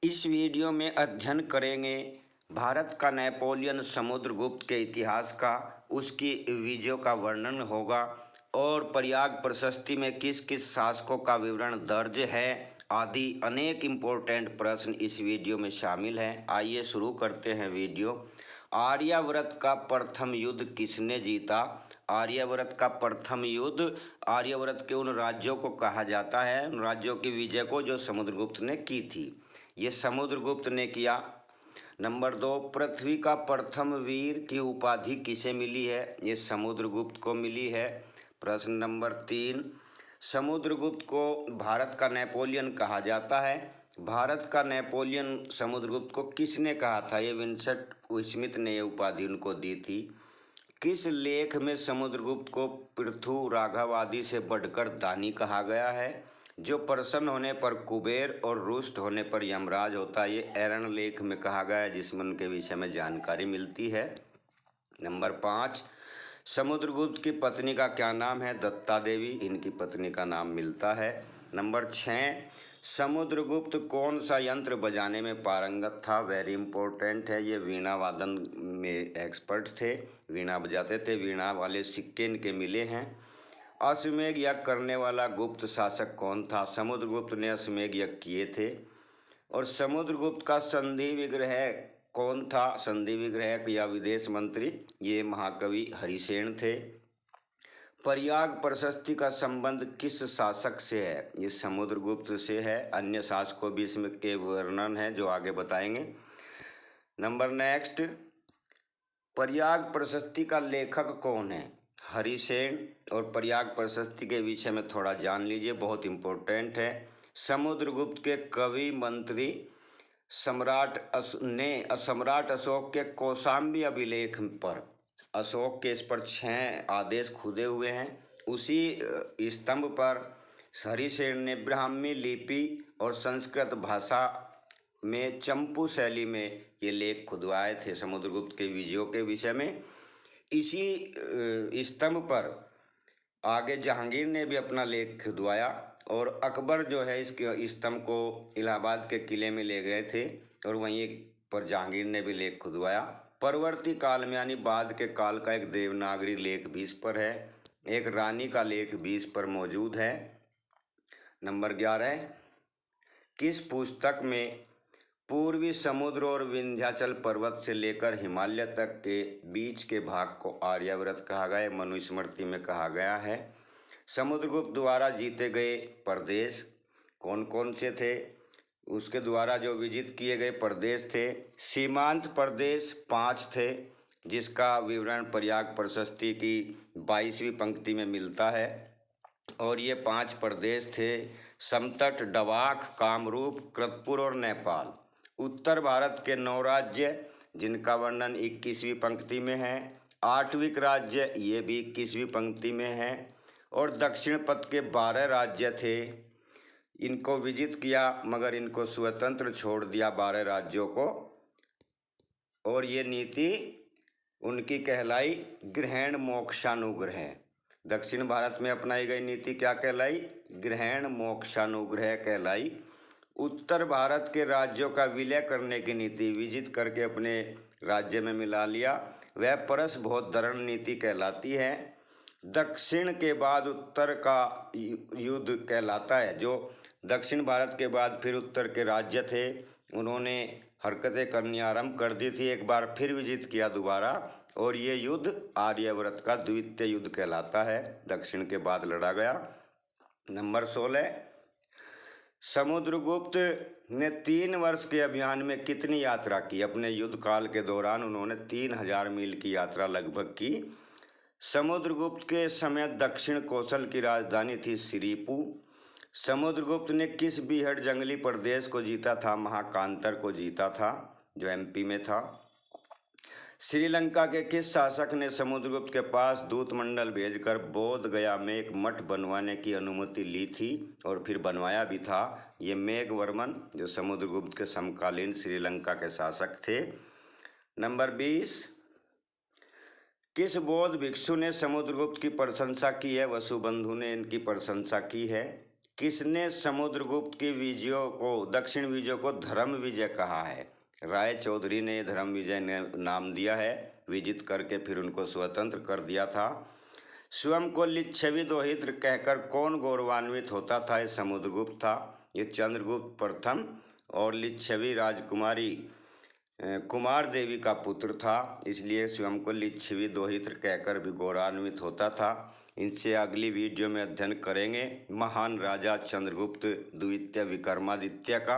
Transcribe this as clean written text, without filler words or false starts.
इस वीडियो में अध्ययन करेंगे भारत का नेपोलियन समुद्रगुप्त के इतिहास का, उसकी विजयों का वर्णन होगा और प्रयाग प्रशस्ति में किस किस शासकों का विवरण दर्ज है आदि अनेक इम्पोर्टेंट प्रश्न इस वीडियो में शामिल हैं। आइए शुरू करते हैं वीडियो। आर्यावर्त का प्रथम युद्ध किसने जीता? आर्यावर्त का प्रथम युद्ध आर्यावर्त के उन राज्यों को कहा जाता है, उन राज्यों की विजय को जो समुद्रगुप्त ने की थी। ये समुद्रगुप्त ने किया। नंबर 2, पृथ्वी का प्रथम वीर की उपाधि किसे मिली है? ये समुद्रगुप्त को मिली है। प्रश्न नंबर 3, समुद्रगुप्त को भारत का नेपोलियन कहा जाता है। भारत का नेपोलियन समुद्रगुप्त को किसने कहा था? ये विंसेंट स्मिथ ने ये उपाधि उनको दी थी। किस लेख में समुद्रगुप्त को पृथु राघव आदि से बढ़कर दानी कहा गया है? जो प्रसन्न होने पर कुबेर और रुष्ट होने पर यमराज होता है, ये एरन लेख में कहा गया है, जिसमें उनके विषय में जानकारी मिलती है। नंबर 5, समुद्रगुप्त की पत्नी का क्या नाम है? दत्ता देवी इनकी पत्नी का नाम मिलता है। नंबर 6, समुद्रगुप्त कौन सा यंत्र बजाने में पारंगत था? वेरी इंपॉर्टेंट है, ये वीणा वादन में एक्सपर्ट थे, वीणा बजाते थे। वीणा वाले सिक्के इनके मिले हैं। अश्वमेध यज्ञ करने वाला गुप्त शासक कौन था? समुद्रगुप्त ने अश्वमेध यज्ञ किए थे। और समुद्रगुप्त का संधि विग्रह कौन था? संधि विग्रह या विदेश मंत्री, ये महाकवि हरिसेन थे। प्रयाग प्रशस्ति का संबंध किस शासक से है? ये समुद्रगुप्त से है। अन्य शासकों भी इसमें के वर्णन है जो आगे बताएंगे। नंबर नेक्स्ट, प्रयाग प्रशस्ति का लेखक कौन है? हरिसेन। और प्रयाग प्रशस्ति के विषय में थोड़ा जान लीजिए, बहुत इम्पोर्टेंट है। समुद्रगुप्त के कवि मंत्री सम्राट अशोक के कौशाम्बी अभिलेख पर, अशोक के इस पर 6 आदेश खुदे हुए हैं। उसी स्तंभ पर हरिसेन ने ब्राह्मी लिपि और संस्कृत भाषा में चंपू शैली में ये लेख खुदवाए थे समुद्रगुप्त के विजयों के विषय में। इसी स्तंभ पर आगे जहांगीर ने भी अपना लेख खुदवाया और अकबर जो है इसके स्तंभ को इलाहाबाद के किले में ले गए थे और वहीं पर जहांगीर ने भी लेख खुदवाया। परवर्ती काल में यानी बाद के काल का एक देवनागरी लेख भी इस पर है, एक रानी का लेख भी इस पर मौजूद है। नंबर 11, किस पुस्तक में पूर्वी समुद्र और विंध्याचल पर्वत से लेकर हिमालय तक के बीच के भाग को आर्यावर्त कहा गया है? मनुस्मृति में कहा गया है। समुद्रगुप्त द्वारा जीते गए प्रदेश कौन कौन से थे? उसके द्वारा जो विजित किए गए प्रदेश थे, सीमांत प्रदेश 5 थे, जिसका विवरण प्रयाग प्रशस्ति की 22वीं पंक्ति में मिलता है। और ये 5 प्रदेश थे: समतट, डवाक, कामरूप, कृतपुर और नेपाल। उत्तर भारत के 9 राज्य जिनका वर्णन 21वीं पंक्ति में है। 8वीं राज्य ये भी 21वीं पंक्ति में है। और दक्षिण पथ के 12 राज्य थे, इनको विजित किया मगर इनको स्वतंत्र छोड़ दिया 12 राज्यों को। और ये नीति उनकी कहलाई ग्रहण मोक्षानुग्रह। दक्षिण भारत में अपनाई गई नीति क्या कहलाई? ग्रहण मोक्षानुग्रह कहलाई। उत्तर भारत के राज्यों का विलय करने की नीति, विजित करके अपने राज्य में मिला लिया, वह परस भोदरण नीति कहलाती है। दक्षिण के बाद उत्तर का युद्ध कहलाता है। जो दक्षिण भारत के बाद फिर उत्तर के राज्य थे, उन्होंने हरकतें करनी आरंभ कर दी थी, एक बार फिर विजित किया दोबारा, और ये युद्ध आर्यावर्त का द्वितीय युद्ध कहलाता है, दक्षिण के बाद लड़ा गया। नंबर 16, समुद्रगुप्त ने 3 वर्ष के अभियान में कितनी यात्रा की? अपने युद्ध काल के दौरान उन्होंने 3000 मील की यात्रा लगभग की। समुद्रगुप्त के समय दक्षिण कौशल की राजधानी थी सिरिपू। समुद्रगुप्त ने किस बीहड़ जंगली प्रदेश को जीता था? महाकांतर को जीता था, जो एमपी में था। श्रीलंका के किस शासक ने समुद्रगुप्त के पास दूत मंडल भेजकर बोध गया में एक मठ बनवाने की अनुमति ली थी और फिर बनवाया भी था? ये मेघवर्मन, जो समुद्रगुप्त के समकालीन श्रीलंका के शासक थे। नंबर 20, किस बौद्ध भिक्षु ने समुद्रगुप्त की प्रशंसा की है? वसुबंधु ने इनकी प्रशंसा की है। किसने समुद्रगुप्त की विजयों को दक्षिण विजय को धर्म विजय कहा है? राय चौधरी ने धर्म विजय ने नाम दिया है, विजित करके फिर उनको स्वतंत्र कर दिया था। स्वयं को लिच्छवी दोहित्र कहकर कौन गौरवान्वित होता था? ये समुद्रगुप्त था। ये चंद्रगुप्त प्रथम और लिच्छवी राजकुमारी कुमार देवी का पुत्र था, इसलिए स्वयं को लिच्छवी दोहित्र कहकर भी गौरवान्वित होता था। इनसे अगली वीडियो में अध्ययन करेंगे महान राजा चंद्रगुप्त द्वितीय विक्रमादित्य का।